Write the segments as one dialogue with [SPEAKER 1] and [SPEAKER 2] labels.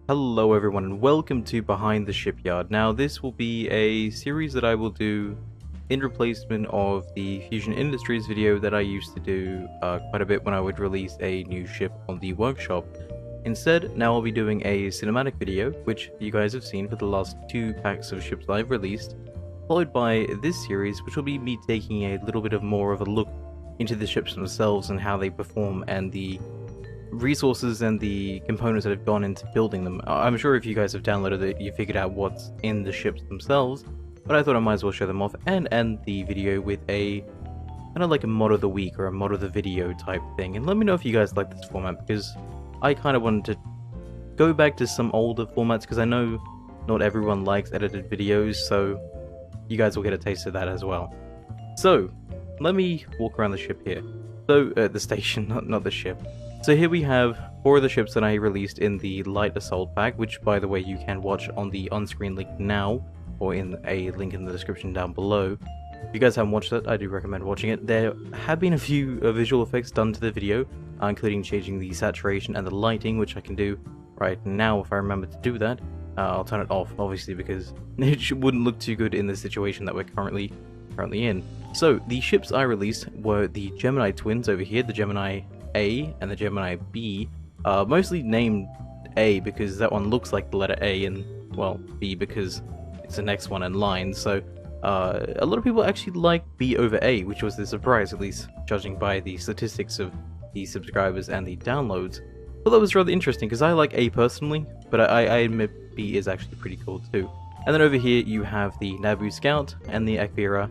[SPEAKER 1] Hello everyone and welcome to Behind the Shipyard. Now this will be a series that I will do in replacement of the Fusion Industries video that I used to do quite a bit when I would release a new ship on the workshop. Instead, now I'll be doing a cinematic video, which you guys have seen for the last 2 packs of ships I've released, followed by this series, which will be me taking a little bit more of a look into the ships themselves and how they perform and the resources and the components that have gone into building them. I'm sure if you guys have downloaded it, you figured out what's in the ships themselves, but I thought I might as well show them off and end the video with a kind of like a mod of the week or a mod of the video type thing. And let me know if you guys like this format, because I kind of wanted to go back to some older formats, because I know not everyone likes edited videos, so you guys will get a taste of that as well. So let me walk around the ship here. So the station, not the ship. So here we have 4 of the ships that I released in the Light Assault pack, which by the way you can watch on the on-screen link now, or in a link in the description down below. If you guys haven't watched it, I do recommend watching it. There have been a few visual effects done to the video, including changing the saturation and the lighting, which I can do right now if I remember to do that. I'll turn it off, obviously, because it wouldn't look too good in the situation that we're currently in. So the ships I released were the Gemini twins over here, the Gemini A and the Gemini B, mostly named A because that one looks like the letter A, and well, B because it's the next one in line. So a lot of people actually like B over A, which was the surprise, at least judging by the statistics of the subscribers and the downloads. Well, that was rather interesting because I like A personally, but I admit B is actually pretty cool too. And then over here you have the Naboo Scout and the Akvira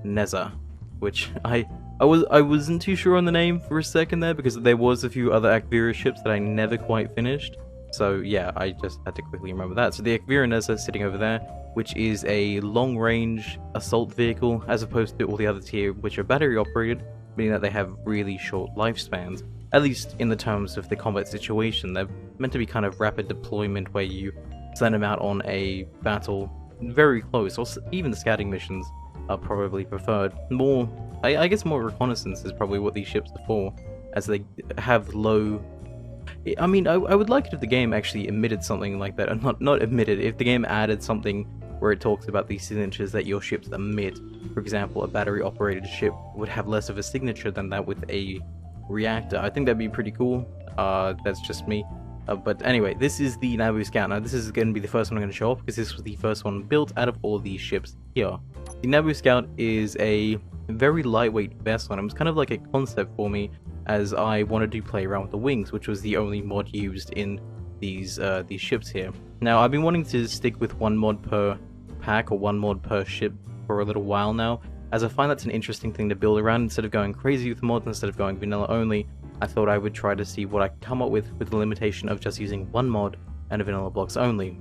[SPEAKER 1] Neza, which I wasn't too sure on the name for a second there, because there was a few other Akvira ships that I never quite finished. So yeah, I just had to quickly remember that. So the Akvira Neza sitting over there, which is a long-range assault vehicle, as opposed to all the others here, which are battery-operated, meaning that they have really short lifespans. At least in the terms of the combat situation, they're meant to be kind of rapid deployment, where you send them out on a battle very close, or even scouting missions are probably preferred. More, I guess more reconnaissance is probably what these ships are for, as they have low... I mean, I would like it if the game actually emitted something like that, and not emitted, if the game added something where it talks about the signatures that your ships emit. For example, a battery-operated ship would have less of a signature than that with a reactor. I think that'd be pretty cool. That's just me. But anyway, this is the Naboo Scout. Now, this is going to be the first one I'm going to show off, because this was the first one built out of all of these ships here. The Naboo Scout is a very lightweight vessel, and it was kind of like a concept for me, as I wanted to play around with the wings, which was the only mod used in these ships here. Now, I've been wanting to stick with 1 mod per pack, or 1 mod per ship, for a little while now, as I find that's an interesting thing to build around. Instead of going crazy with mods, instead of going vanilla only, I thought I would try to see what I could come up with the limitation of just using 1 mod and vanilla blocks only.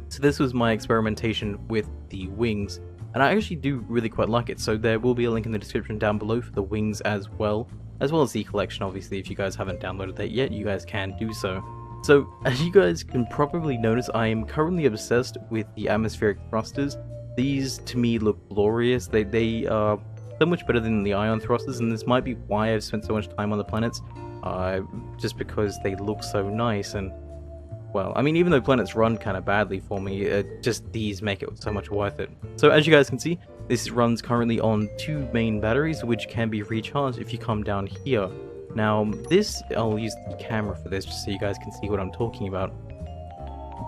[SPEAKER 1] So this was my experimentation with the wings, and I actually do really quite like it, so there will be a link in the description down below for the wings as well as the collection. Obviously, if you guys haven't downloaded that yet, you guys can do so. So, as you guys can probably notice, I am currently obsessed with the atmospheric thrusters. These, to me, look glorious. They are so much better than the ion thrusters, and this might be why I've spent so much time on the planets, just because they look so nice. And well, I mean, even though planets run kind of badly for me, just these make it so much worth it. So as you guys can see, this runs currently on 2 main batteries, which can be recharged if you come down here. Now this, I'll use the camera for this just so you guys can see what I'm talking about.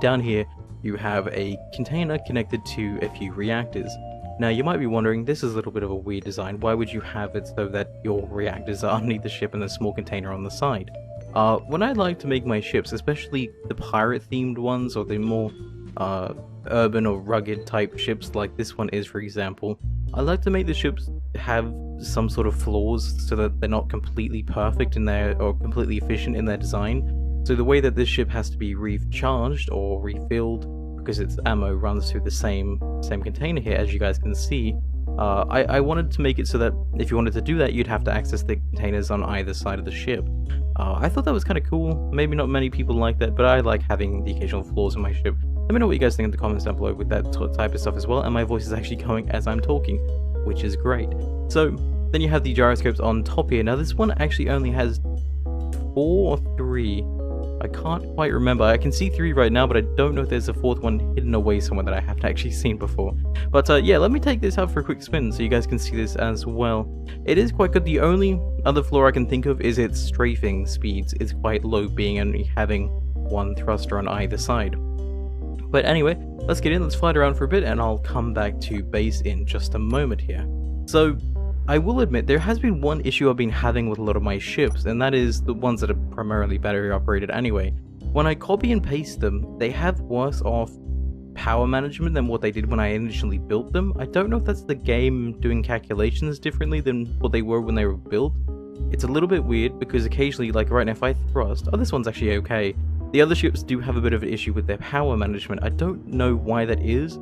[SPEAKER 1] Down here you have a container connected to a few reactors. Now you might be wondering, this is a little bit of a weird design. Why would you have it so that your reactors are underneath the ship and a small container on the side? When I like to make my ships, especially the pirate-themed ones, or the more urban or rugged type ships like this one is, for example, I like to make the ships have some sort of flaws so that they're not completely perfect in their, or completely efficient in their design. So the way that this ship has to be recharged or refilled, because its ammo runs through the same container here, as you guys can see, I wanted to make it so that if you wanted to do that, you'd have to access the containers on either side of the ship. I thought that was kind of cool. Maybe not many people like that, but I like having the occasional flaws in my ship. Let me know what you guys think in the comments down below with that type of stuff as well, and my voice is actually going as I'm talking, which is great. So, then you have the gyroscopes on top here. Now this one actually only has 4 or 3 I can't quite remember. I can see 3 right now, but I don't know if there's a 4th one hidden away somewhere that I haven't actually seen before. But yeah, let me take this out for a quick spin so you guys can see this as well. It is quite good. The only other flaw I can think of is its strafing speeds is quite low, being only having 1 thruster on either side. But anyway, let's get in, let's fly it around for a bit, and I'll come back to base in just a moment here. So, I will admit, there has been one issue I've been having with a lot of my ships, and that is the ones that are primarily battery operated anyway. When I copy and paste them, they have worse off power management than what they did when I initially built them. I don't know if that's the game doing calculations differently than what they were when they were built. It's a little bit weird, because occasionally, like right now, if I thrust... Oh, this one's actually okay. The other ships do have a bit of an issue with their power management. I don't know why that is.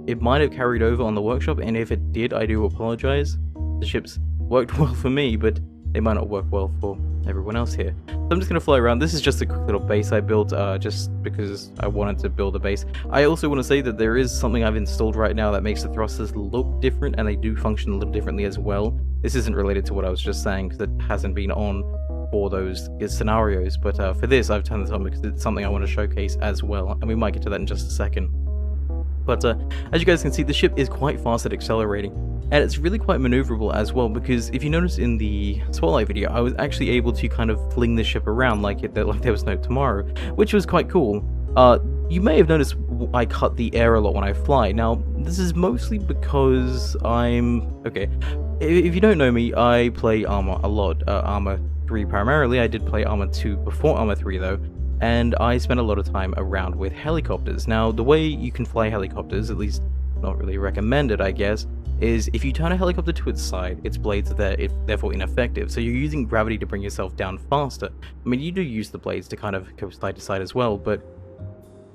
[SPEAKER 1] It might have carried over on the workshop, and if it did, I do apologize. The ships worked well for me, but they might not work well for everyone else here. So I'm just going to fly around. This is just a quick little base I built, just because I wanted to build a base. I also want to say that there is something I've installed right now that makes the thrusters look different, and they do function a little differently as well. This isn't related to what I was just saying, because it hasn't been on for those scenarios, but for this I've turned this on because it's something I want to showcase as well, and we might get to that in just a second. But as you guys can see, the ship is quite fast at accelerating, and it's really quite maneuverable as well, because if you notice in the Spotlight video, I was actually able to kind of fling the ship around like there was no tomorrow, which was quite cool. You may have noticed I cut the air a lot when I fly. Now, this is mostly because okay, if you don't know me, I play Armor a lot, Armor 3 primarily. I did play Armor 2 before Armor 3 though, and I spent a lot of time around with helicopters. Now, the way you can fly helicopters, at least not really recommended, I guess, is if you turn a helicopter to its side, its blades are therefore ineffective, so you're using gravity to bring yourself down faster. I mean, you do use the blades to kind of go side to side as well, but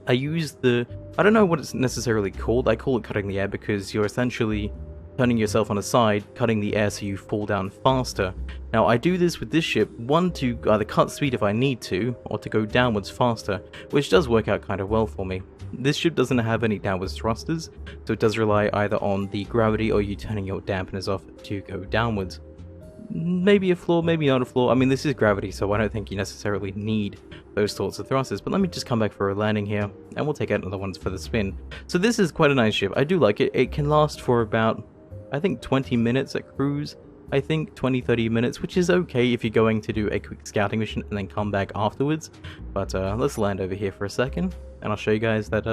[SPEAKER 1] I use I don't know what it's necessarily called. I call it cutting the air, because you're essentially turning yourself on a side, cutting the air so you fall down faster. Now, I do this with this ship, one, to either cut speed if I need to, or to go downwards faster, which does work out kind of well for me. This ship doesn't have any downwards thrusters, so it does rely either on the gravity or you turning your dampeners off to go downwards. Maybe a flaw, maybe not a flaw. I mean, this is gravity, so I don't think you necessarily need those sorts of thrusters. But let me just come back for a landing here, and we'll take out another one for the spin. So this is quite a nice ship. I do like it. It can last for about, I think, 20 minutes at cruise. I think 20-30 minutes, which is okay if you're going to do a quick scouting mission and then come back afterwards. But let's land over here for a second, and I'll show you guys that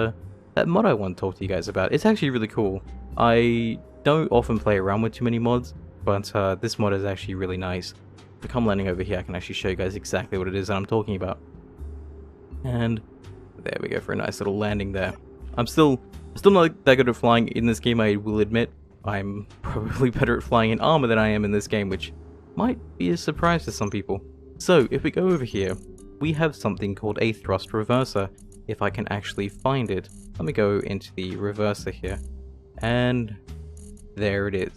[SPEAKER 1] that mod I want to talk to you guys about. It's actually really cool. I don't often play around with too many mods, but this mod is actually really nice. If I come landing over here, I can actually show you guys exactly what it is that I'm talking about. And there we go for a nice little landing there. I'm still not that good at flying in this game, I will admit. I'm probably better at flying in Armor than I am in this game, which might be a surprise to some people. So, if we go over here, we have something called a thrust reverser, if I can actually find it. Let me go into the reverser here, and there it is.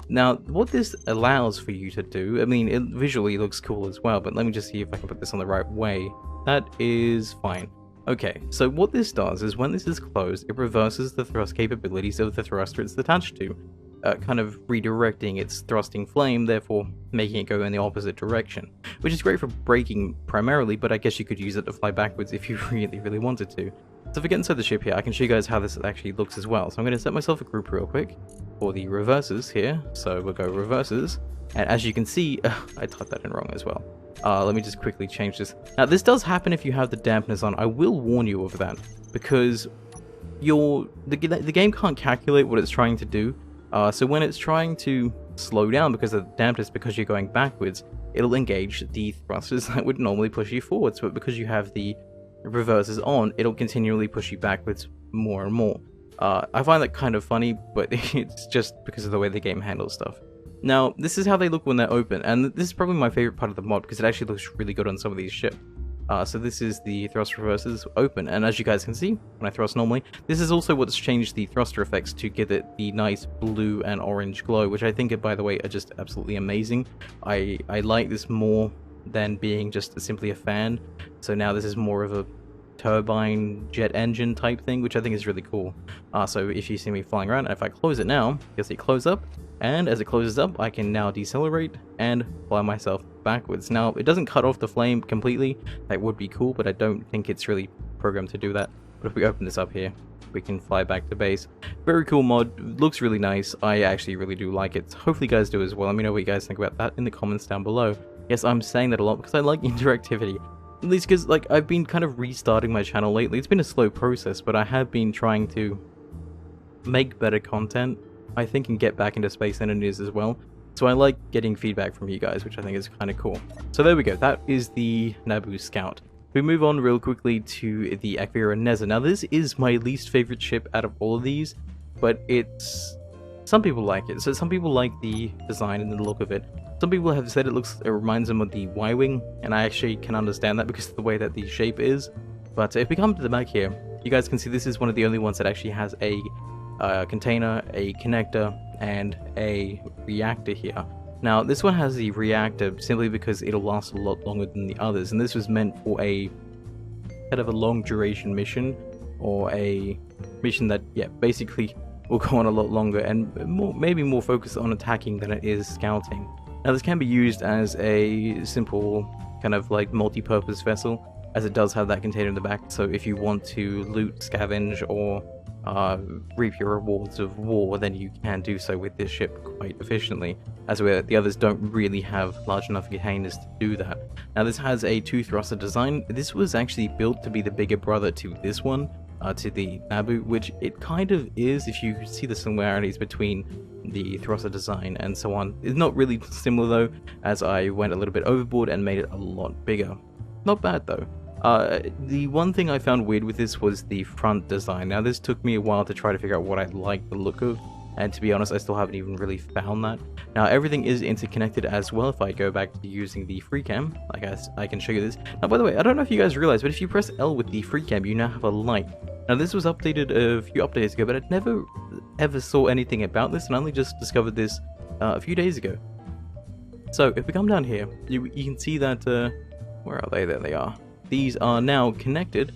[SPEAKER 1] Now, what this allows for you to do, I mean, it visually looks cool as well, but let me just see if I can put this on the right way. That is fine. Okay, so what this does is when this is closed, it reverses the thrust capabilities of the thruster it's attached to, kind of redirecting its thrusting flame, therefore making it go in the opposite direction, which is great for braking primarily, but I guess you could use it to fly backwards if you really wanted to. So if we get inside the ship here, I can show you guys how this actually looks as well. So I'm going to set myself a group real quick for the reversers here. So we'll go reversers, and as you can see, I typed that in wrong as well. Let me just quickly change this. Now, this does happen if you have the dampeners on. I will warn you of that, because the game can't calculate what it's trying to do. So when it's trying to slow down because of the dampeners, because you're going backwards, it'll engage the thrusters that would normally push you forwards. But because you have the reversers on, it'll continually push you backwards more and more. I find that kind of funny, but it's just because of the way the game handles stuff. Now, this is how they look when they're open, and this is probably my favorite part of the mod, because it actually looks really good on some of these ships. So this is the thrust reversers open, and as you guys can see, when I thrust normally, this is also what's changed the thruster effects to give it the nice blue and orange glow, which I think, by the way, are just absolutely amazing. I like this more than being just simply a fan, so now this is more of a turbine jet engine type thing, which I think is really cool. So if you see me flying around, if I close it now, you'll see it close up, and as it closes up, I can now decelerate and fly myself backwards. Now, it doesn't cut off the flame completely. That would be cool, but I don't think it's really programmed to do that. But if we open this up here, we can fly back to base. Very cool mod, looks really nice. I actually really do like it. Hopefully you guys do as well. Let me know what you guys think about that in the comments down below. Yes, I'm saying that a lot because I like interactivity. At least because, like, I've been kind of restarting my channel lately. It's been a slow process, but I have been trying to make better content, I think, and get back into space enemies as well. So I like getting feedback from you guys, which I think is kind of cool. So there we go. That is the Naboo Scout. We move on real quickly to the Akvira Neza. Now, this is my least favorite ship out of all of these, but it's... some people like it. So some people like the design and the look of it. Some people have said it reminds them of the Y-Wing, and I actually can understand that because of the way that the shape is. But if we come to the back here, you guys can see this is one of the only ones that actually has a container, a connector, and a reactor here. Now, this one has the reactor simply because it'll last a lot longer than the others, and this was meant for a kind of a long duration mission, or a mission that, yeah, basically will go on a lot longer and maybe more focused on attacking than it is scouting. Now, this can be used as a simple kind of like multi-purpose vessel, as it does have that container in the back, so if you want to loot, scavenge, or reap your rewards of war, then you can do so with this ship quite efficiently, as the others don't really have large enough containers to do that. Now, this has a 2-thruster design. This was actually built to be the bigger brother to this one, to the Naboo, which it kind of is if you see the similarities between the thruster design and so on. It's not really similar though, as I went a little bit overboard and made it a lot bigger. Not bad though. The one thing I found weird with this was the front design. Now, this took me a while to try to figure out what I like the look of, and to be honest, I still haven't even really found that. Now, everything is interconnected as well. If I go back to using the free cam, I guess I can show you this. Now, by the way, I don't know if you guys realize, but if you press L with the free cam, you now have a light. Now, this was updated a few updates ago, but I never ever saw anything about this, and I only just discovered this a few days ago. So, if we come down here, you can see that, where are they? There they are. These are now connected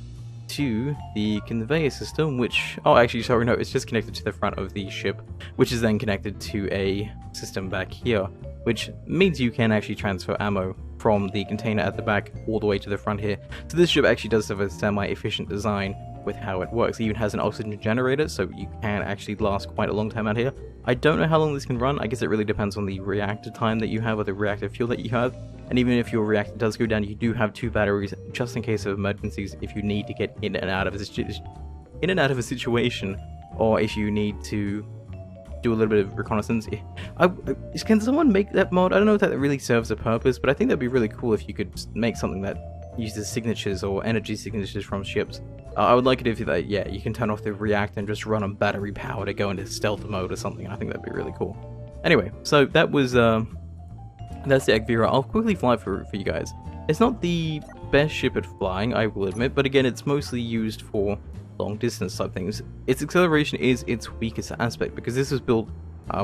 [SPEAKER 1] to the conveyor system, which... oh, actually, sorry, no, it's just connected to the front of the ship, which is then connected to a system back here, which means you can actually transfer ammo from the container at the back all the way to the front here. So this ship actually does have a semi-efficient design with how it works. It even has an oxygen generator, so you can actually last quite a long time out here. I don't know how long this can run. I guess it really depends on the reactor time that you have, or the reactor fuel that you have. And even if your reactor does go down, you do have 2 batteries just in case of emergencies, if you need to get in and out of a situation, or if you need to do a little bit of reconnaissance. Can someone make that mod? I don't know if that really serves a purpose, but I think that'd be really cool if you could make something that uses signatures or energy signatures from ships. I would like it if yeah, you can turn off the reactor and just run on battery power to go into stealth mode or something. I think that'd be really cool. Anyway, so that was that's the Akvira. I'll quickly fly for you guys. It's not the best ship at flying, I will admit, but again, it's mostly used for long distance type things. Its acceleration is its weakest aspect, because this was built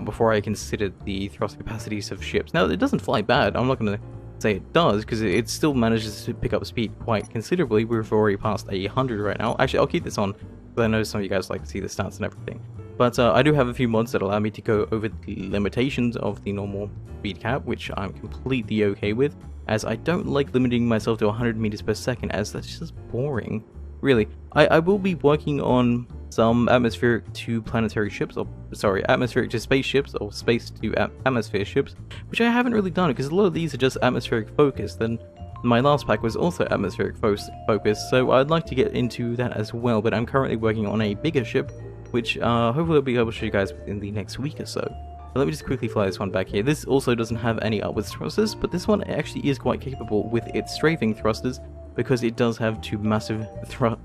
[SPEAKER 1] before I considered the thrust capacities of ships. Now, it doesn't fly bad. I'm not going to say it does, because it still manages to pick up speed quite considerably. We've already passed 100 right now. Actually, I'll keep this on, because I know some of you guys like to see the stats and everything. But I do have a few mods that allow me to go over the limitations of the normal speed cap, which I'm completely okay with, as I don't like limiting myself to 100 meters per second, as that's just boring. Really, I will be working on some atmospheric to planetary ships, or sorry, atmospheric to spaceships, or space to atmosphere ships, which I haven't really done, because a lot of these are just atmospheric focused, and my last pack was also atmospheric focused, so I'd like to get into that as well, but I'm currently working on a bigger ship, which hopefully I'll be able to show you guys within the next week or so. But let me just quickly fly this one back here. This also doesn't have any upwards thrusters, but this one actually is quite capable with its strafing thrusters, because it does have 2 massive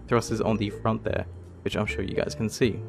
[SPEAKER 1] thrusters on the front there, which I'm sure you guys can see.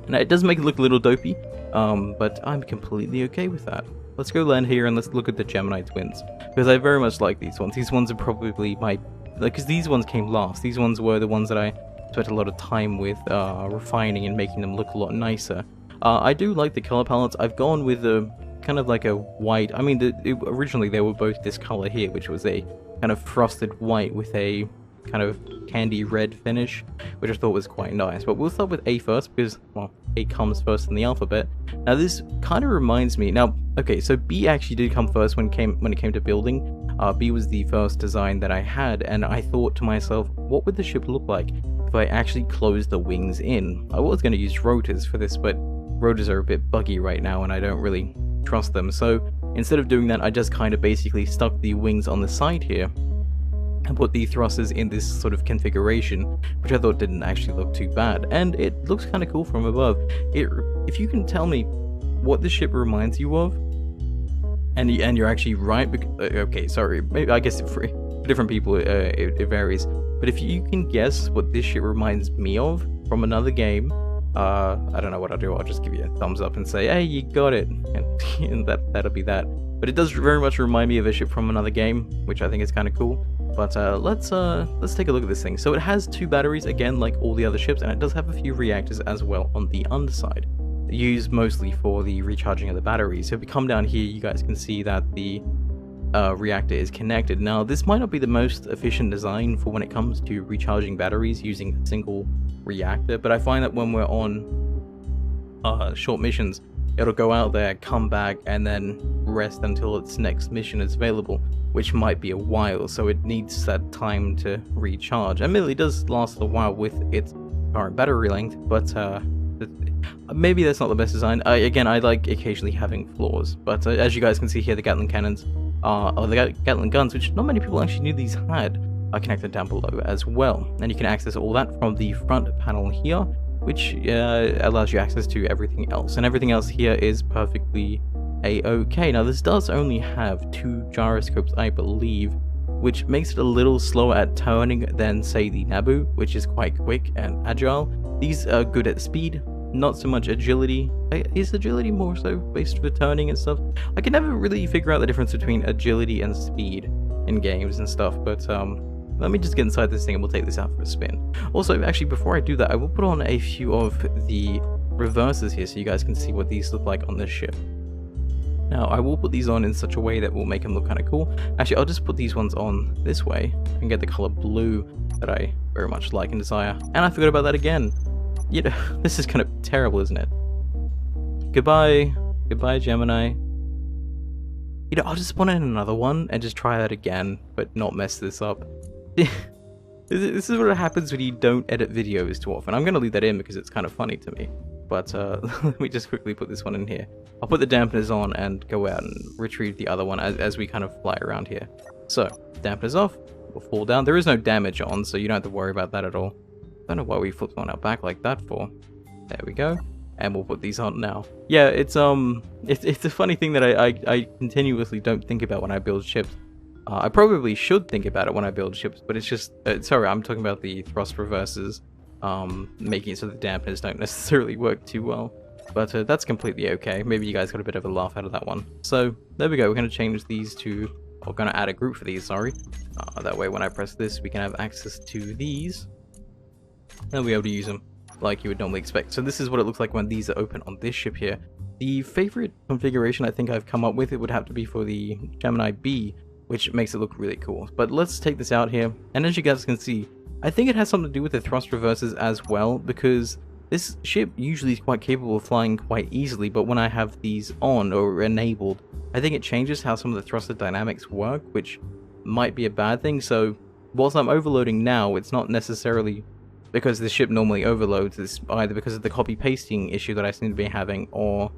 [SPEAKER 1] Now, it does make it look a little dopey, but I'm completely okay with that. Let's go land here and let's look at the Gemini twins, because I very much like these ones. These ones are probably my... because these ones came last. These ones were the ones that I spent a lot of time with refining and making them look a lot nicer. I do like the color palettes. I've gone with a kind of like a white... I mean, originally they were both this color here, which was a kind of frosted white with a kind of candy red finish, which I thought was quite nice. But we'll start with A first because, well, A comes first in the alphabet. Now this kind of reminds me. Now, okay, so B actually did come first when it came to building. B was the first design that I had, and I thought to myself, what would the ship look like if I actually closed the wings in? I was going to use rotors for this, but rotors are a bit buggy right now, and I don't really trust them. So instead of doing that, I just kind of basically stuck the wings on the side here and put the thrusters in this sort of configuration, which I thought didn't actually look too bad, and it looks kind of cool from above. If you can tell me what the ship reminds you of, and you're actually right, okay, sorry, maybe I guess for different people it varies, but if you can guess what this ship reminds me of from another game, I don't know what I'll do. I'll just give you a thumbs up and say, hey, you got it, and that'll be that. But it does very much remind me of a ship from another game, which I think is kind of cool. But let's take a look at this thing. So it has 2 batteries, again, like all the other ships, and it does have a few reactors as well on the underside, used mostly for the recharging of the batteries. So if we come down here, you guys can see that the reactor is connected. Now, this might not be the most efficient design for when it comes to recharging batteries using a single reactor, but I find that when we're on short missions, it'll go out there, come back, and then rest until its next mission is available, which might be a while, so it needs that time to recharge. Admittedly, it does last a while with its current battery length, but maybe that's not the best design. Again, I like occasionally having flaws, but as you guys can see here, the Gatling cannons, or the Gatling guns, which not many people actually knew these had, are connected down below as well. And you can access all that from the front panel here, which allows you access to everything else. And everything else here is perfectly a-okay. Now, this does only have 2 gyroscopes, I believe, which makes it a little slower at turning than, say, the Naboo, which is quite quick and agile. These are good at speed, not so much agility. Is agility more so based for turning and stuff? I can never really figure out the difference between agility and speed in games and stuff, but let me just get inside this thing and we'll take this out for a spin. Also, actually, before I do that, I will put on a few of the reverses here so you guys can see what these look like on this ship. Now, I will put these on in such a way that will make them look kind of cool. Actually, I'll just put these ones on this way and get the color blue that I very much like and desire. And I forgot about that again. You know, this is kind of terrible, isn't it? Goodbye. Goodbye, Gemini. You know, I'll just spawn in another one and just try that again, but not mess this up. This is what happens when you don't edit videos too often. I'm going to leave that in because it's kind of funny to me. But let me just quickly put this one in here. I'll put the dampeners on and go out and retrieve the other one as we kind of fly around here. So, dampeners off. We'll fall down. There is no damage on, so you don't have to worry about that at all. I don't know why we flipped one out back like that for. There we go. And we'll put these on now. Yeah, it's a funny thing that I continuously don't think about when I build ships. I probably should think about it when I build ships, but it's just... sorry, I'm talking about the thrust reverses. Making it so the dampeners don't necessarily work too well. But that's completely okay. Maybe you guys got a bit of a laugh out of that one. So, there we go. We're going to change these to... We're going to add a group for these, sorry. That way when I press this, we can have access to these. And we'll be able to use them like you would normally expect. So this is what it looks like when these are open on this ship here. The favorite configuration I think I've come up with, it would have to be for the Gemini B, which makes it look really cool. But let's take this out here. And as you guys can see, I think it has something to do with the thrust reverses as well, because this ship usually is quite capable of flying quite easily, but when I have these on or enabled, I think it changes how some of the thruster dynamics work, which might be a bad thing. So whilst I'm overloading now, it's not necessarily because the ship normally overloads. It's either because of the copy pasting issue that I seem to be having, or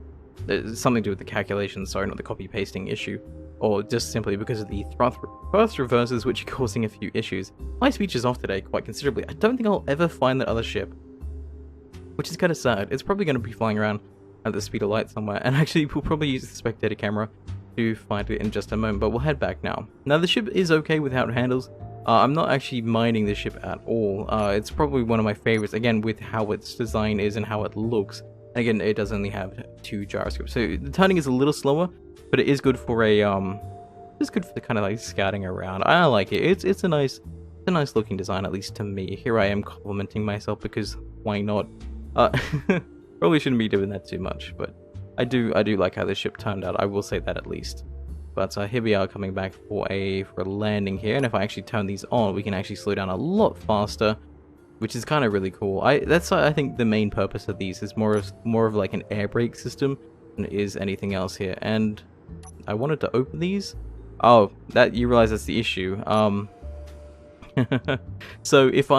[SPEAKER 1] something to do with the calculations, sorry, not the copy pasting issue, or just simply because of the thrust reverses, which are causing a few issues. My speech is off today quite considerably. I don't think I'll ever find that other ship, which is kind of sad. It's probably going to be flying around at the speed of light somewhere, and actually we'll probably use the spectator camera to find it in just a moment, but we'll head back now. Now, the ship is okay with how it handles. I'm not actually minding the ship at all. It's probably one of my favorites, again, with how its design is and how it looks. And again, it does only have 2 gyroscopes, so the turning is a little slower, but it is good for a it's good for the kind of like scouting around. I like it. It's a nice looking design, at least to me. Here I am complimenting myself because why not? Probably shouldn't be doing that too much, but I do like how this ship turned out. I will say that at least. But here we are coming back for a landing here, and if I actually turn these on, we can actually slow down a lot faster, which is kind of really cool. That's I think the main purpose of these is more of like an air brake system than it is anything else here. And I wanted to open these. Oh, that you realize that's the issue. So if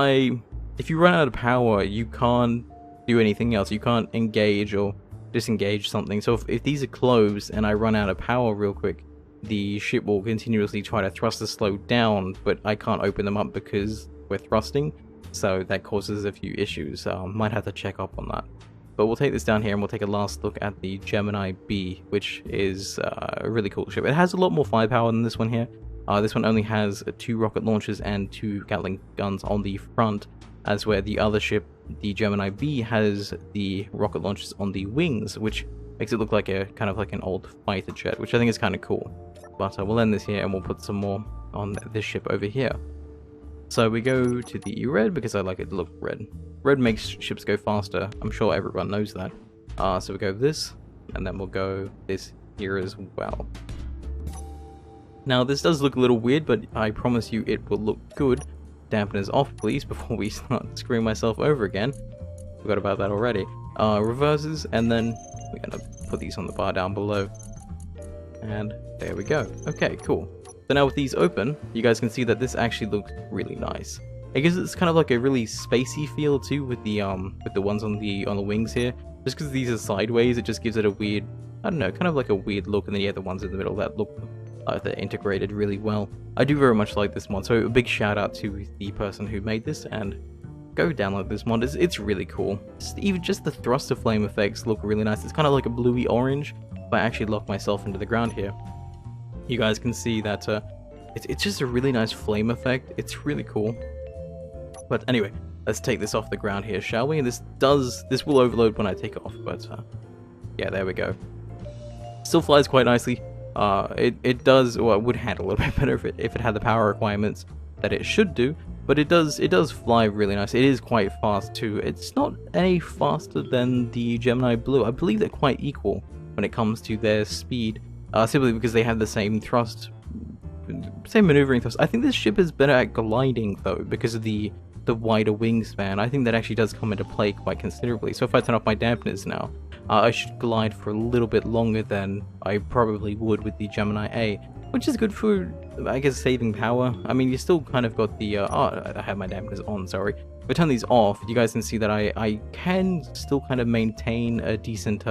[SPEAKER 1] you run out of power, you can't do anything else. You can't engage or disengage something. So if these are closed and I run out of power real quick, the ship will continuously try to thrust the slow down, but I can't open them up because we're thrusting. So that causes a few issues. Might have to check up on that. But we'll take this down here and we'll take a last look at the Gemini B, which is a really cool ship. It has a lot more firepower than this one here. This one only has 2 rocket launchers and 2 Gatling guns on the front, as where the other ship, the Gemini B, has the rocket launchers on the wings, which makes it look like a kind of like an old fighter jet, which I think is kind of cool. But we'll end this here and we'll put some more on this ship over here. So we go to the red because I like it to look red. Red makes ships go faster. I'm sure everyone knows that. So we go this, and then we'll go this here as well. Now this does look a little weird, but I promise you it will look good. Dampeners off, please, before we start screwing myself over again. Forgot about that already. Reverses, and then we're gonna put these on the bar down below. And there we go. Okay, cool. So now with these open, you guys can see that this actually looks really nice. I guess it's kind of like a really spacey feel too with the ones on the wings here. Just because these are sideways, it just gives it a weird, I don't know, kind of like a weird look. And then the ones in the middle that look they're integrated really well. I do very much like this mod, so a big shout out to the person who made this, and go download this mod. It's really cool. Even just the thruster flame effects look really nice. It's kind of like a bluey orange. If I actually lock myself into the ground here, you guys can see that it's just a really nice flame effect. It's really cool. But anyway, let's take this off the ground here, shall we? And this will overload when I take it off, but yeah, there we go. Still flies quite nicely. It does, well, it would handle a little bit better if it had the power requirements that it should do, but it does fly really nice. It is quite fast too. It's not any faster than the Gemini Blue. I believe they're quite equal when it comes to their speed, simply because they have the same maneuvering thrust. I think this ship is better at gliding though, because of the wider wingspan. I think that actually does come into play quite considerably. So if I turn off my dampeners now, I should glide for a little bit longer than I probably would with the Gemini A, which is good for, I guess, saving power. I mean, you still kind of got the, I have my dampeners on, sorry. If I turn these off, you guys can see that I can still kind of maintain a decent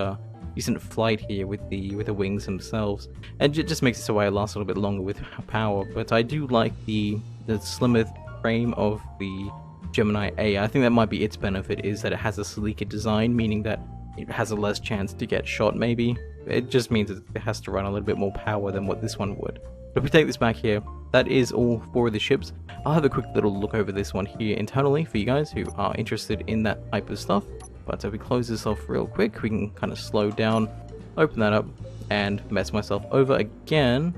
[SPEAKER 1] flight here with the wings themselves, and it just makes it so I last a little bit longer with power. But I do like the slimmer frame of the Gemini A. I think that might be its benefit, is that it has a sleeker design, meaning that it has a less chance to get shot maybe. It just means it has to run a little bit more power than what this one would. But if we take this back here, that is all 4 of the ships. I'll have a quick little look over this one here internally for you guys who are interested in that type of stuff. But if we close this off real quick, we can kind of slow down, open that up, and mess myself over again.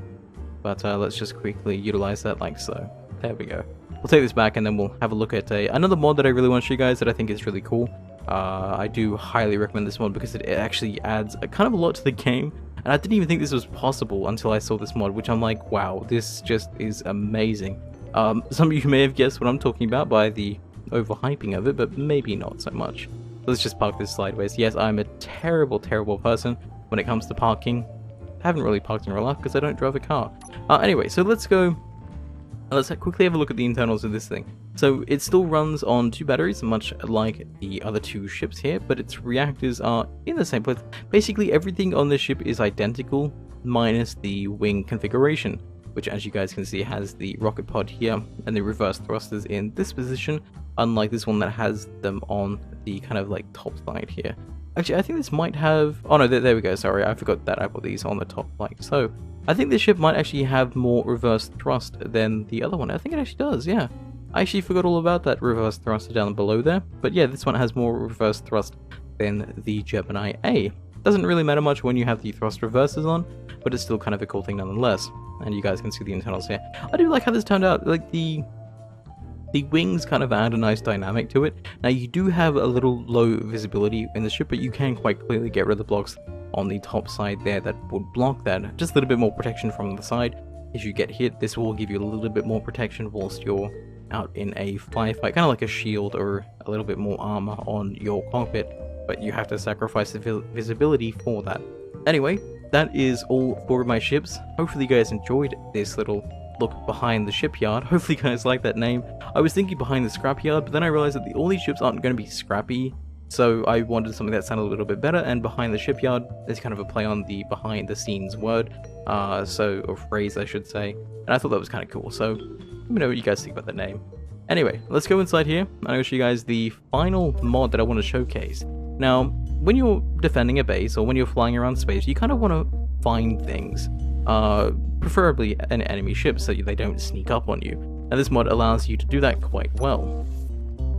[SPEAKER 1] But let's just quickly utilize that like so. There we go. We'll take this back and then we'll have a look at another mod that I really want to show you guys that I think is really cool. I do highly recommend this mod because it actually adds kind of a lot to the game, and I didn't even think this was possible until I saw this mod, which I'm like, wow, this just is amazing. Some of you may have guessed what I'm talking about by the overhyping of it, but maybe not so much. Let's just park this sideways. Yes, I'm a terrible person when it comes to parking. I haven't really parked in real life because I don't drive a car. Anyway, so let's quickly have a look at the internals of this thing. So it still runs on 2 batteries, much like the other 2 ships here, but its reactors are in the same place. Basically everything on this ship is identical, minus the wing configuration, which, as you guys can see, has the rocket pod here and the reverse thrusters in this position, unlike this one that has them on the kind of like top side here. Actually, I think this might have, oh no, there we go, sorry, I forgot that I put these on the top like so. I think this ship might actually have more reverse thrust than the other one. I think it actually does, yeah. I actually forgot all about that reverse thruster down below there. But yeah, this one has more reverse thrust than the Gemini A. Doesn't really matter much when you have the thrust reversers on, but it's still kind of a cool thing nonetheless. And you guys can see the internals here. I do like how this turned out. Like The wings kind of add a nice dynamic to it. Now you do have a little low visibility in the ship, but you can quite clearly get rid of the blocks on the top side there that would block that. Just a little bit more protection from the side. If you get hit, this will give you a little bit more protection whilst you're out in a firefight, kind of like a shield or a little bit more armor on your cockpit, but you have to sacrifice the visibility for that. Anyway, that is all for my ships. Hopefully you guys enjoyed this little look behind the shipyard. Hopefully you guys like that name. I was thinking behind the scrapyard, but then I realized that all these ships aren't going to be scrappy, so I wanted something that sounded a little bit better, and behind the shipyard is kind of a play on the behind the scenes word, or phrase I should say, and I thought that was kind of cool, so let me know what you guys think about the name. Anyway, let's go inside here. I'm going to show you guys the final mod that I want to showcase. Now, when you're defending a base, or when you're flying around space, you kind of want to find things, preferably an enemy ship so they don't sneak up on you, and this mod allows you to do that quite well.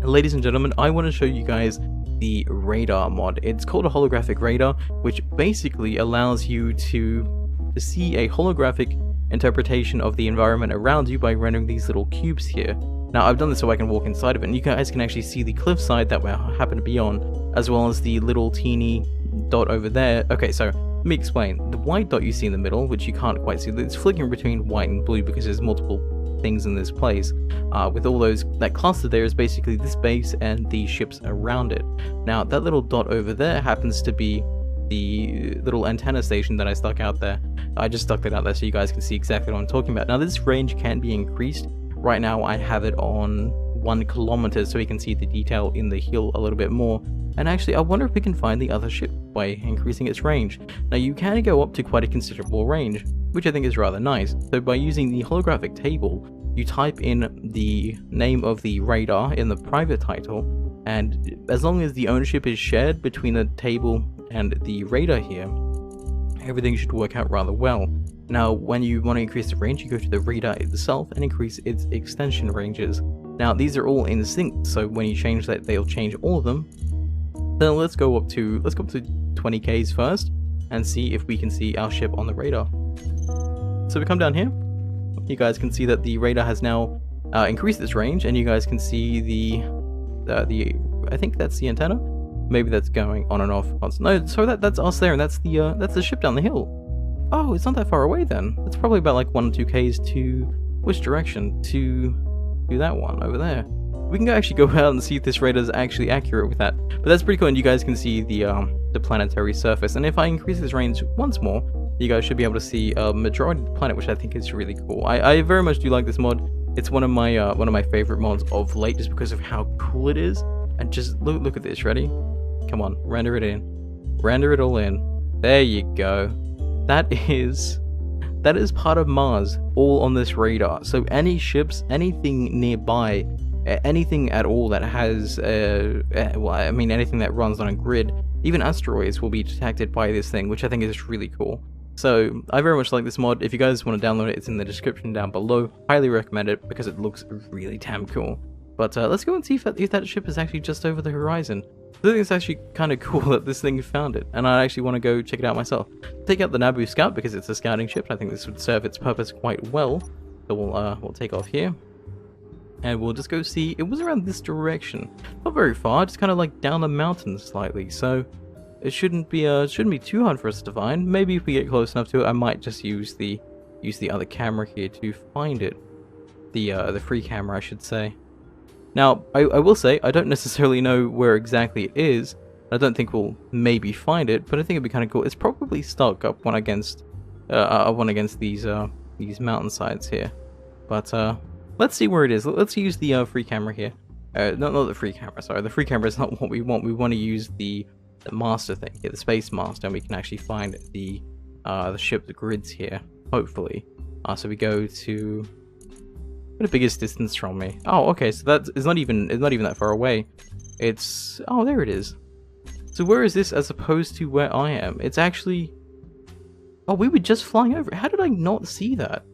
[SPEAKER 1] Ladies and gentlemen, I want to show you guys the radar mod. It's called a Holographic Radar, which basically allows you to see a holographic interpretation of the environment around you by rendering these little cubes here. Now I've done this so I can walk inside of it, and you guys can actually see the cliffside that we happen to be on, as well as the little teeny dot over there. Okay, so let me explain. The white dot you see in the middle, which you can't quite see, it's flickering between white and blue because there's multiple things in this place. With all those, that cluster there is basically this base and the ships around it. Now that little dot over there happens to be the little antenna station that I stuck out there. I just stuck it out there so you guys can see exactly what I'm talking about. Now this range can be increased. Right now I have it on 1 kilometer so we can see the detail in the hill a little bit more. And actually I wonder if we can find the other ship by increasing its range. Now you can go up to quite a considerable range, which I think is rather nice. So by using the holographic table, you type in the name of the radar in the private title, and as long as the ownership is shared between the table and the radar here, everything should work out rather well. Now when you want to increase the range, you go to the radar itself and increase its extension ranges. Now these are all in sync, so when you change that, they'll change all of them. Then let's go up to 20Ks first and see if we can see our ship on the radar. So we come down here. You guys can see that the radar has now increased its range, and you guys can see the I think that's the antenna. Maybe that's going on and off constantly. No, so that's us there, and that's the ship down the hill. Oh, it's not that far away then. It's probably about like 1 or 2 Ks to which direction? To that one over there. We can actually go out and see if this radar is actually accurate with that. But that's pretty cool, and you guys can see the planetary surface. And if I increase this range once more, you guys should be able to see a majority of the planet, which I think is really cool. I very much do like this mod. It's one of my favorite mods of late, just because of how cool it is. And just look at this. Ready? Come on, render it in. Render it all in. There you go. That is part of Mars, all on this radar. So any ships, anything nearby, anything at all that has, well, I mean anything that runs on a grid, even asteroids will be detected by this thing, which I think is really cool. So I very much like this mod. If you guys want to download it, it's in the description down below. Highly recommend it because it looks really damn cool. But let's go and see if that ship is actually just over the horizon. I think it's actually kind of cool that this thing found it, and I actually want to go check it out myself. Take out the Naboo Scout because it's a scouting ship. I think this would serve its purpose quite well. So we'll take off here, and we'll just go see. It was around this direction, not very far, just kind of like down the mountain slightly. So it shouldn't be too hard for us to find. Maybe if we get close enough to it, I might just use the other camera here to find it. The free camera, I should say. Now, I will say, I don't necessarily know where exactly it is. I don't think we'll maybe find it, but I think it'd be kind of cool. It's probably stuck up one against these mountainsides here. But let's see where it is. Let's use the free camera here. Not the free camera. Sorry, the free camera is not what we want. We want to use the master thing here, the space master, and we can actually find the ship, the grids here. Hopefully, so we go to. The biggest distance from me. Oh, okay, so it's not even that far away. It's there it is. So where is this as opposed to where I am? It's actually we were just flying over. How did I not see that?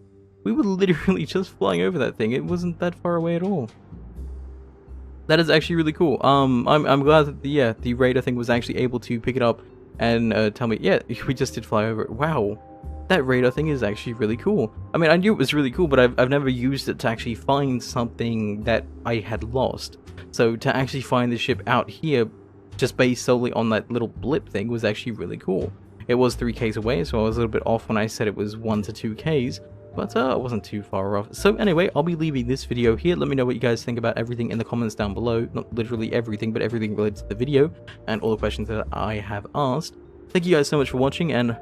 [SPEAKER 1] We were literally just flying over that thing. It wasn't that far away at all. That is actually really cool. I'm glad that the radar thing was actually able to pick it up and tell me, yeah, we just did fly over it. Wow. that radar thing is actually really cool. I mean, I knew it was really cool, but I've never used it to actually find something that I had lost. So to actually find the ship out here, just based solely on that little blip thing, was actually really cool. It was 3Ks away, so I was a little bit off when I said it was 1 to 2Ks, but I wasn't too far off. So anyway, I'll be leaving this video here. Let me know what you guys think about everything in the comments down below. Not literally everything, but everything related to the video, and all the questions that I have asked. Thank you guys so much for watching, and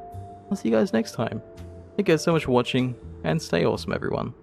[SPEAKER 1] I'll see you guys next time. Thank you guys so much for watching, and stay awesome, everyone.